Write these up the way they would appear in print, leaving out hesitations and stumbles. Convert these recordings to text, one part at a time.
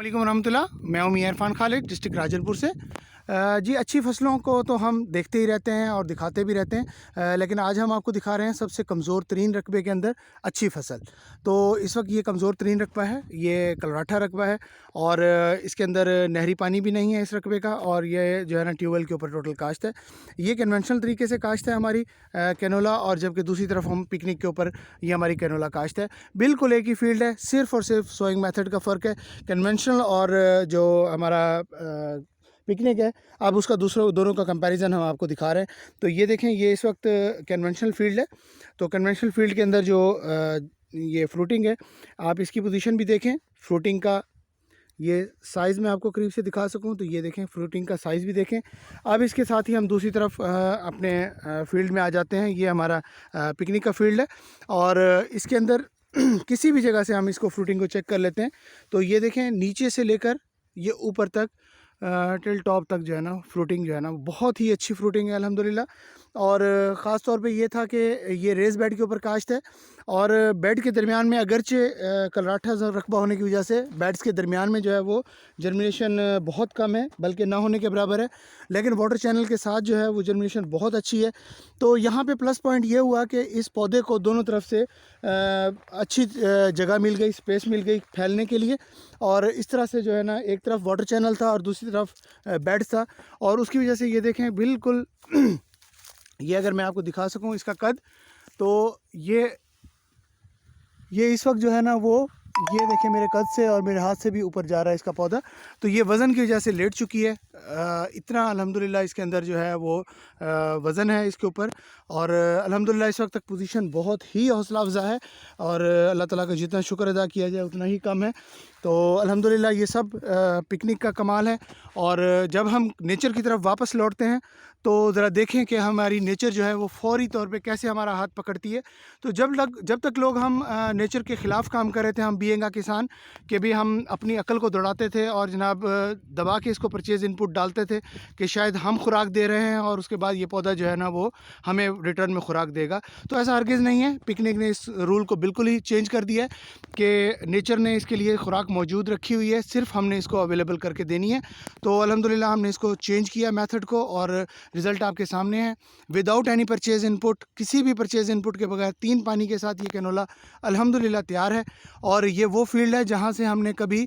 वालेकुम रहमतुल्लाह। मैं हूं मियां इरफान खालिद, डिस्ट्रिक्ट राजनपुर से। जी, अच्छी फ़सलों को तो हम देखते ही रहते हैं और दिखाते भी रहते हैं, लेकिन आज हम आपको दिखा रहे हैं सबसे कमज़ोर तरीन रकबे के अंदर अच्छी फ़सल। तो इस वक्त ये कमज़ोर तरीन रकबा है, ये कलराठा रकबा है और इसके अंदर नहरी पानी भी नहीं है इस रकबे का, और ये जो है ना ट्यूबवेल के ऊपर टोटल काश्त है। ये कन्वेंशनल तरीके से काश्त है हमारी कैनोला, और जबकि दूसरी तरफ हम पिकनिक के ऊपर ये हमारी कैनोला काश्त है। बिल्कुल एक ही फील्ड है, सिर्फ़ और सिर्फ सोइंग मेथड का फ़र्क है। कन्वेंशनल और जो हमारा पिकनिक है, अब उसका दूसरों दोनों का कंपैरिजन हम आपको दिखा रहे हैं। तो ये देखें, ये इस वक्त कन्वेंशनल फील्ड है। तो कन्वेंशनल फील्ड के अंदर जो ये फ्रूटिंग है, आप इसकी पोजीशन भी देखें। फ्रूटिंग का ये साइज़ मैं आपको करीब से दिखा सकूं तो ये देखें, फ्रूटिंग का साइज़ भी देखें। अब इसके साथ ही हम दूसरी तरफ अपने फील्ड में आ जाते हैं। ये हमारा पिकनिक का फील्ड है और इसके अंदर किसी भी जगह से हम इसको फ्रूटिंग को चेक कर लेते हैं। तो ये देखें, नीचे से लेकर ये ऊपर तक टिल टॉप तक जो है ना फ्रूटिंग जो है ना बहुत ही अच्छी फ्रूटिंग है अल्हम्दुलिल्लाह। और ख़ास तौर पे ये था कि ये रेस बेड के ऊपर काश्त है और बेड के दरमियान में अगरचे कलराठा रकबा होने की वजह से बेड्स के दरमियान में जो है वो जर्मिनेशन बहुत कम है, बल्कि ना होने के बराबर है। लेकिन वाटर चैनल के साथ जो है वो जर्मिनेशन बहुत अच्छी है। तो यहाँ पे प्लस पॉइंट ये हुआ कि इस पौधे को दोनों तरफ से अच्छी जगह मिल गई, स्पेस मिल गई फैलने के लिए। और इस तरह से जो है ना, एक तरफ वाटर चैनल था और दूसरी तरफ बेड्स था, और उसकी वजह से ये देखें बिल्कुल ये अगर मैं आपको दिखा सकूं इसका कद, तो ये इस वक्त जो है ना वो ये देखें मेरे कद से और मेरे हाथ से भी ऊपर जा रहा है इसका पौधा। तो ये वज़न की वजह से लेट चुकी है। इतना अल्हम्दुलिल्लाह इसके अंदर जो है वो वज़न है इसके ऊपर, और अल्हम्दुलिल्लाह इस वक्त तक पोजीशन बहुत ही हौसला अफ़ज़ा है, और अल्लाह ताला का जितना शुक्र अदा किया जाए उतना ही कम है। तो अल्हम्दुलिल्लाह ये सब पिकनिक का कमाल है। और जब हम नेचर की तरफ वापस लौटते हैं तो ज़रा देखें कि हमारी नेचर जो है वो फ़ौरी तौर पे कैसे हमारा हाथ पकड़ती है। तो जब तक लोग हम नेचर के ख़िलाफ़ काम कर रहे थे, हम बीइंग अ किसान के भी हम अपनी अकल को दौड़ाते थे और जनाब दबा के इसको परचेज़ इनपुट डालते थे कि शायद हम खुराक दे रहे हैं और उसके बाद ये पौधा जो है ना वो हमें रिटर्न में खुराक देगा। तो ऐसा हरगिज़ नहीं है। पिकनिक ने इस रूल को बिल्कुल ही चेंज कर दिया है कि नेचर ने इसके लिए खुराक मौजूद रखी हुई है, सिर्फ हमने इसको अवेलेबल करके देनी है। तो अल्हम्दुलिल्लाह हमने इसको चेंज किया मेथड को, और रिज़ल्ट आपके सामने है। विदाउट एनी परचेज़ इनपुट, किसी भी परचेज़ इनपुट के बगैर 3 पानी के साथ ये कैनोला अल्हम्दुलिल्लाह तैयार है। और ये वो फील्ड है जहाँ से हमने कभी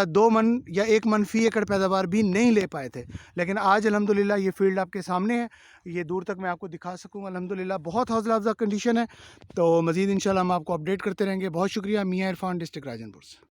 2 मन या 1 मन फ़ी एकड़ पैदावार भी नहीं ले पाए थे, लेकिन आज अल्हम्दुलिल्लाह ये फील्ड आपके सामने है। ये दूर तक मैं आपको दिखा सकूँ। अल्हम्दुलिल्लाह बहुत हौसला अफ़ज़ा कंडीशन है। तो मज़ीद इंशाल्लाह हम आपको अपडेट करते रहेंगे। बहुत शुक्रिया। मियां इरफान, डिस्ट्रिक्ट राजनपुर से।